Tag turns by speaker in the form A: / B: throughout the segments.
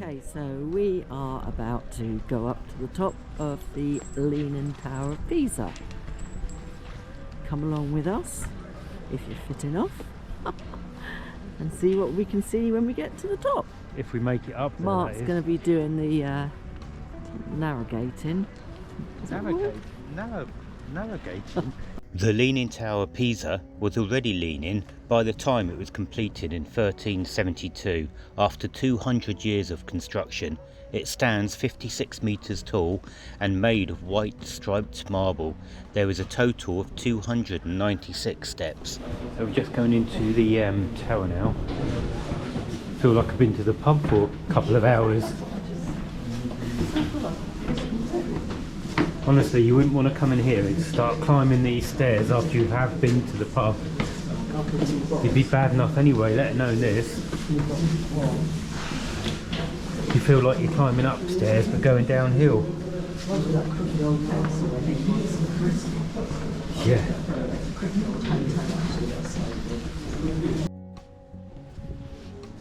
A: Okay, so we are about to go up to the top of the Leaning Tower of Pisa. Come along with us, if you're fit enough, and see what we can see when we get to the top.
B: If we make it up there,
A: Mark's going to be doing the navigating.
B: Navigating. The Leaning Tower of Pisa was already leaning by the time it was completed in 1372. After 200 years of construction, it stands 56 metres tall and made of white striped marble. There is a total of 296 steps. So we're just going into the tower now. I feel like I've been to the pub for a couple of hours. Honestly, you wouldn't want to come in here and start climbing these stairs after you have been to the pub. It'd be bad enough anyway, let alone this. You feel like you're climbing upstairs but going downhill. Yeah.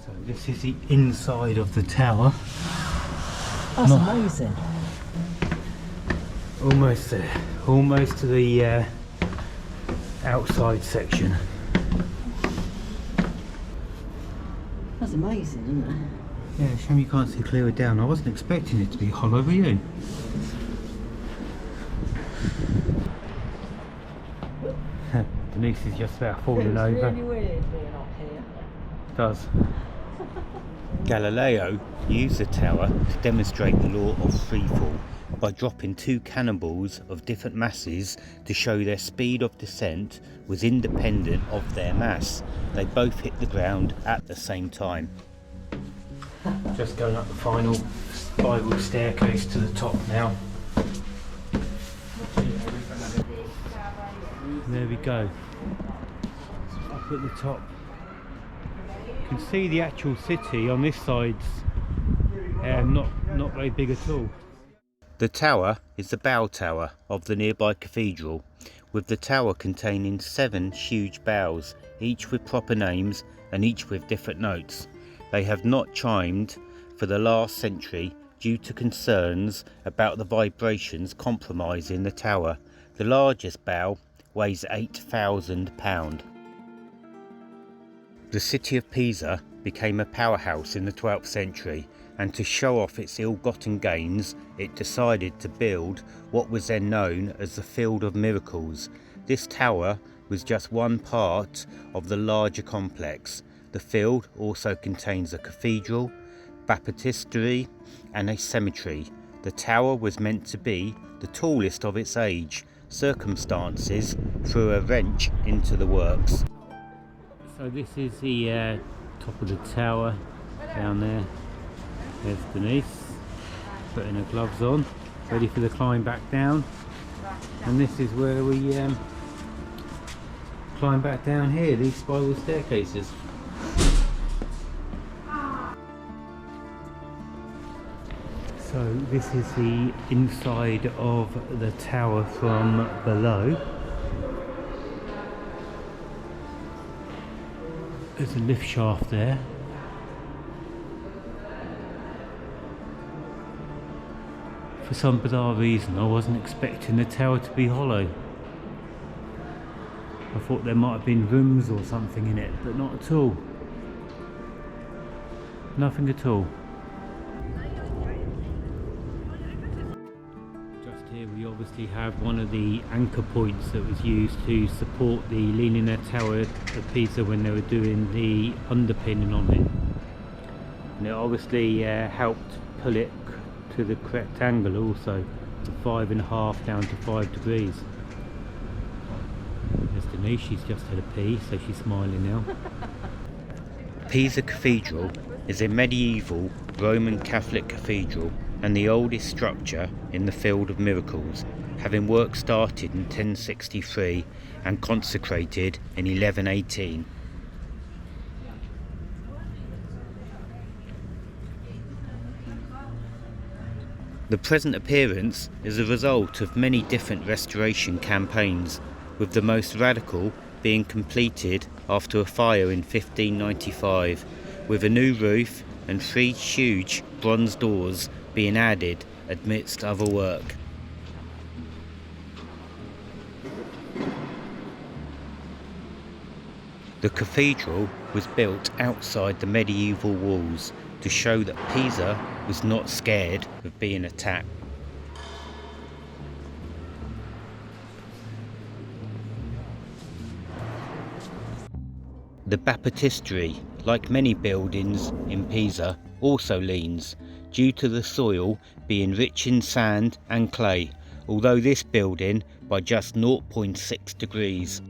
B: So this is the inside of the tower.
A: That's amazing.
B: Almost there, almost to the outside section.
A: That's amazing, isn't it?
B: Yeah, shame you can't see clearer down. I wasn't expecting it to be hollow, were you? Denise is just about falling over.
A: It's really weird being up here.
B: It does. Galileo used the tower to demonstrate the law of freefall by dropping two cannonballs of different masses to show their speed of descent was independent of their mass. They both hit the ground at the same time. Just going up the final spiral staircase to the top now. There we go. Up at the top. You can see the actual city on this side's not very big at all. The tower is the bell tower of the nearby cathedral, with the tower containing 7 huge bells, each with proper names and each with different notes. They have not chimed for the last century due to concerns about the vibrations compromising the tower. The largest bell weighs £8,000. The city of Pisa became a powerhouse in the 12th century, and to show off its ill-gotten gains, it decided to build what was then known as the Field of Miracles. This tower was just one part of the larger complex. The field also contains a cathedral, baptistery and a cemetery. The tower was meant to be the tallest of its age. Circumstances threw a wrench into the works. So this is the top of the tower down there. There's Denise putting her gloves on, ready for the climb back down. And this is where we climb back down here, these spiral staircases. So this is the inside of the tower from below. There's a lift shaft there. For some bizarre reason, I wasn't expecting the tower to be hollow. I thought there might have been rooms or something in it, but not at all. Nothing at all. Just here we obviously have one of the anchor points that was used to support the Leaning Tower of Pisa when they were doing the underpinning on it. And it obviously helped pull it to the correct angle also, to 5.5 down to 5 degrees. There's Denise, she's just had a pee, so she's smiling now. Pisa Cathedral is a medieval Roman Catholic cathedral and the oldest structure in the Field of Miracles, having work started in 1063 and consecrated in 1118. The present appearance is a result of many different restoration campaigns, with the most radical being completed after a fire in 1595, with a new roof and 3 huge bronze doors being added amidst other work. The cathedral was built outside the medieval walls to show that Pisa was not scared of being attacked. The baptistery, like many buildings in Pisa, also leans, due to the soil being rich in sand and clay, although this building by just 0.6 degrees.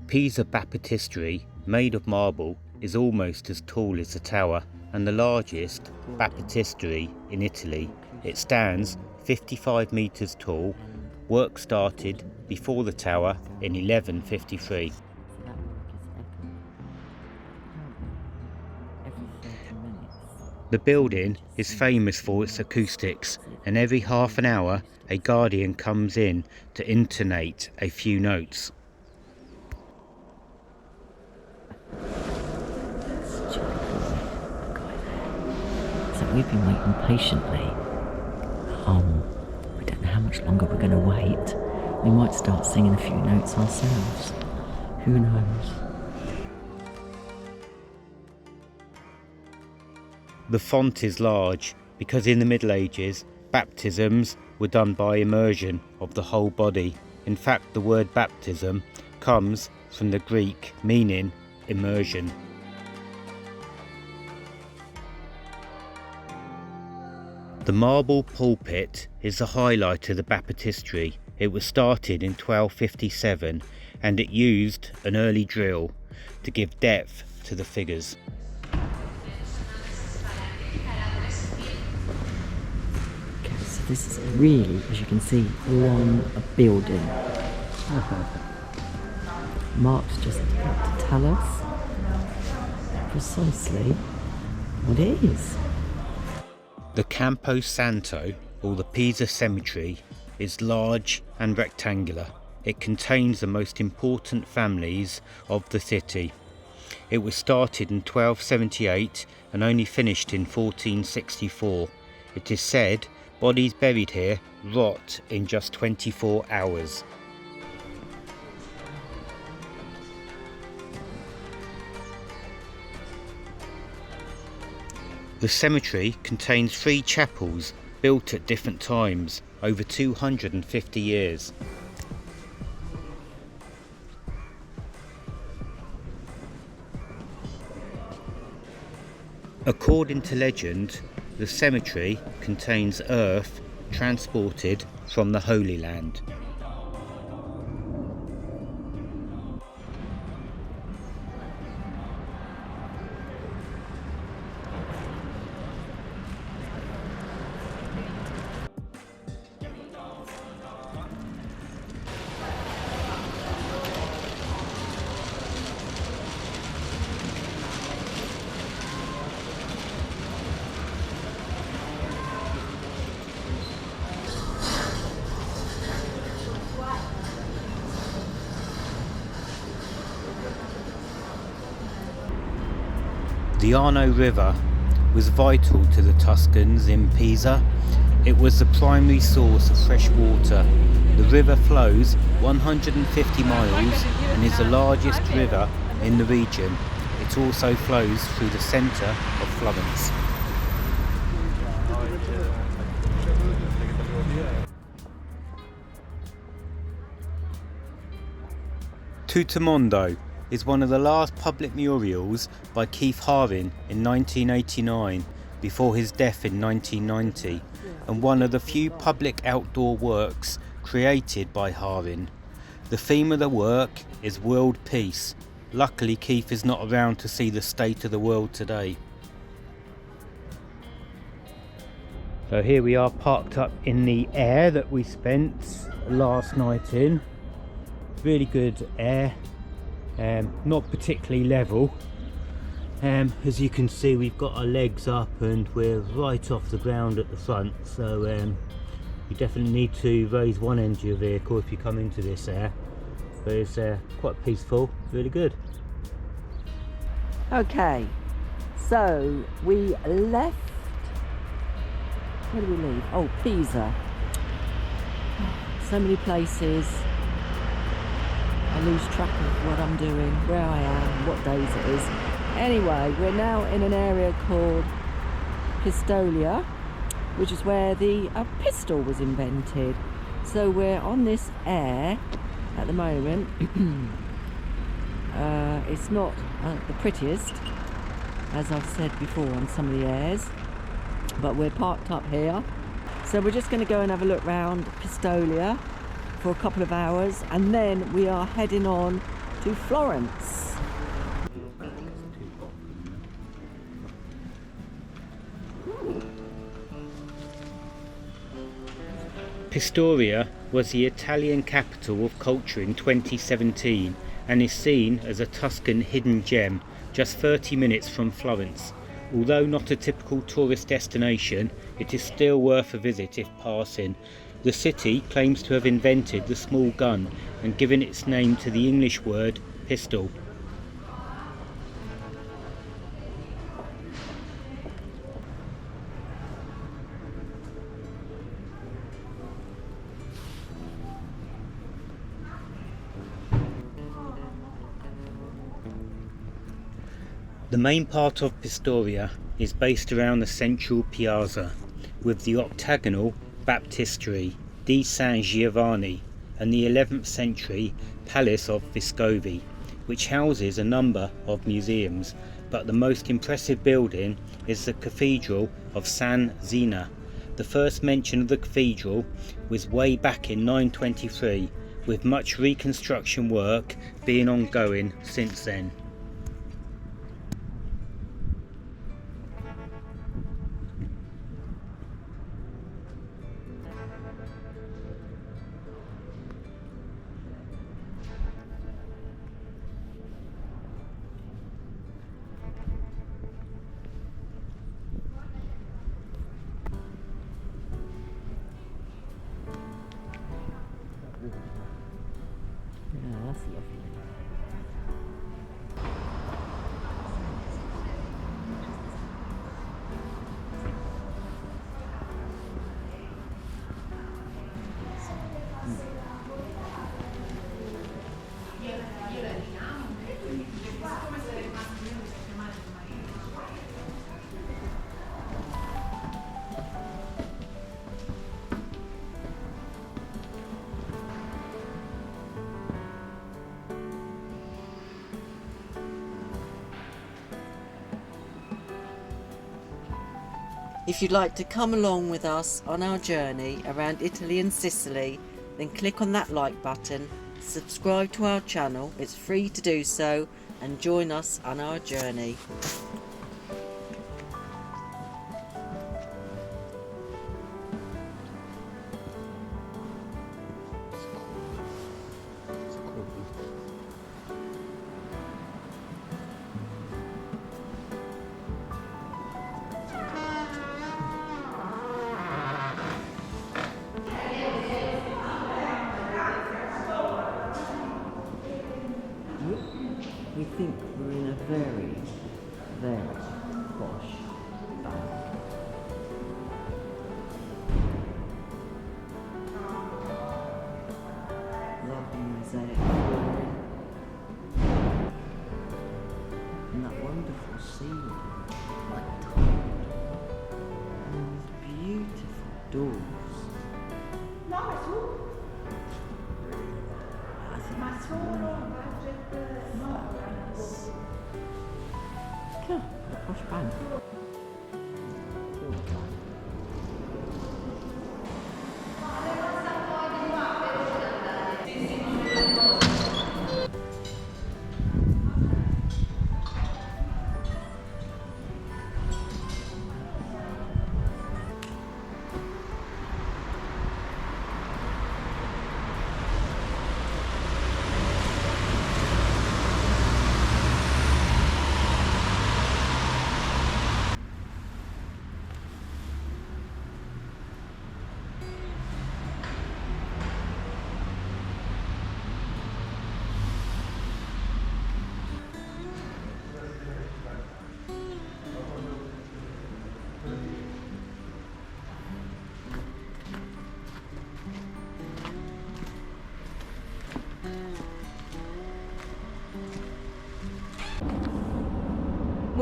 B: Pisa baptistery, made of marble, is almost as tall as the tower and the largest baptistery in Italy. It stands 55 metres tall. Work started before the tower in 1153. The building is famous for its acoustics, and every half an hour a guardian comes in to intonate a few notes.
A: So we've been waiting patiently. We don't know how much longer we're going to wait. We might start singing a few notes ourselves. Who knows?
B: The font is large because in the Middle Ages, baptisms were done by immersion of the whole body. In fact, the word baptism comes from the Greek meaning immersion. The marble pulpit is the highlight of the baptistery. It was started in 1257 and it used an early drill to give depth to the figures.
A: Okay, so this is really, as you can see, long a building. Mark's just about to tell us precisely what it is.
B: The Campo Santo, or the Pisa Cemetery, is large and rectangular. It contains the most important families of the city. It was started in 1278 and only finished in 1464. It is said bodies buried here rot in just 24 hours. The cemetery contains 3 chapels built at different times, over 250 years. According to legend, the cemetery contains earth transported from the Holy Land. The Arno River was vital to the Tuscans in Pisa. It was the primary source of fresh water. The river flows 150 miles and is the largest river in the region. It also flows through the centre of Florence. Tuttomondo is one of the last public murals by Keith Haring in 1989 before his death in 1990, and one of the few public outdoor works created by Haring. The theme of the work is world peace. Luckily Keith is not around to see the state of the world today. So here we are parked up in the air that we spent last night in. Really good air. Not particularly level. As you can see, we've got our legs up and we're right off the ground at the front, so you definitely need to raise one end of your vehicle if you come into this air, but it's quite peaceful, really good.
A: Okay, so we left, where did we leave? Oh, Pisa. So many places. I lose track of what I'm doing, where I am, what days it is. Anyway, we're now in an area called Pistoia, which is where the pistol was invented. So we're on this air at the moment. It's not the prettiest, as I've said before on some of the airs, but we're parked up here. So we're just going to go and have a look round Pistoia for a couple of hours, and then we are heading on to Florence.
B: Pistoia was the Italian capital of culture in 2017 and is seen as a Tuscan hidden gem just 30 minutes from Florence. Although not a typical tourist destination, it is still worth a visit if passing. The city claims to have invented the small gun and given its name to the English word pistol. The main part of Pistoia is based around the central piazza, with the octagonal baptistery di San Giovanni and the 11th century Palace of Vescovi, which houses a number of museums, but the most impressive building is the Cathedral of San Zena. The first mention of the cathedral was way back in 923, with much reconstruction work being ongoing since then.
A: Yeah, that's lovely. If you'd like to come along with us on our journey around Italy and Sicily, then click on that like button, subscribe to our channel, it's free to do so, and join us on our journey. We think we're in a very, very posh bank. Lovely mosaic flooring. And that wonderful ceiling, like tile. And these beautiful doors. I think that's fabulous. God, a posh bank.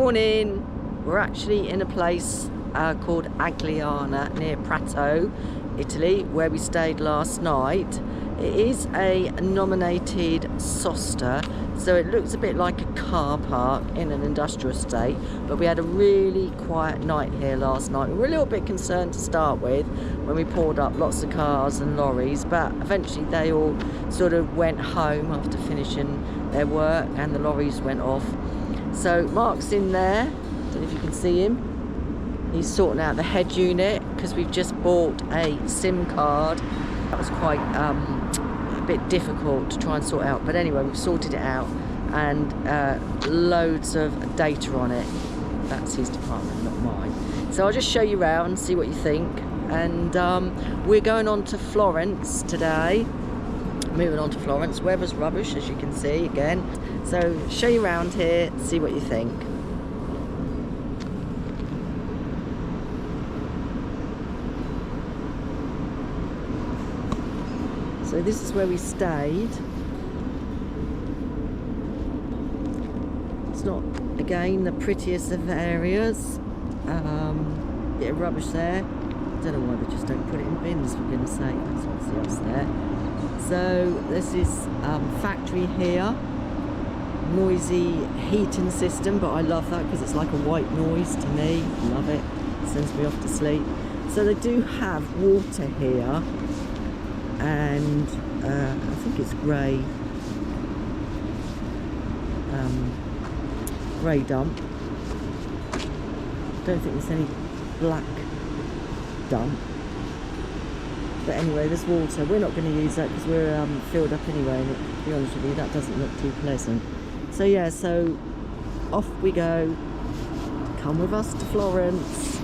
A: Morning. We're actually in a place called Agliana near Prato, Italy, where we stayed last night. It is a nominated sosta, so it looks a bit like a car park in an industrial estate, but we had a really quiet night here last night. We were a little bit concerned to start with when we pulled up lots of cars and lorries, but eventually they all sort of went home after finishing their work and the lorries went off. So Mark's in there, don't know if you can see him. He's sorting out the head unit because we've just bought a SIM card. That was quite a bit difficult to try and sort out, but anyway, we've sorted it out, and loads of data on it. That's his department, not mine. So I'll just show you around, see what you think. And we're going on to Florence today. Moving on to Florence. Weather's rubbish, as you can see again. So show you around here, see what you think. So this is where we stayed. It's not, again, the prettiest of areas. Bit of rubbish there. Don't know why they just don't put it in bins, for goodness sake. That's obviously else there. So this is factory here. Noisy heating system, but I love that because it's like a white noise to me. Love it. Sends me off to sleep. So they do have water here, and I think it's grey dump. Don't think there's any black dump, but anyway, there's water. We're not going to use that because we're filled up anyway, and to be honest with you, that doesn't look too pleasant. So yeah, so off we go. Come with us to Florence.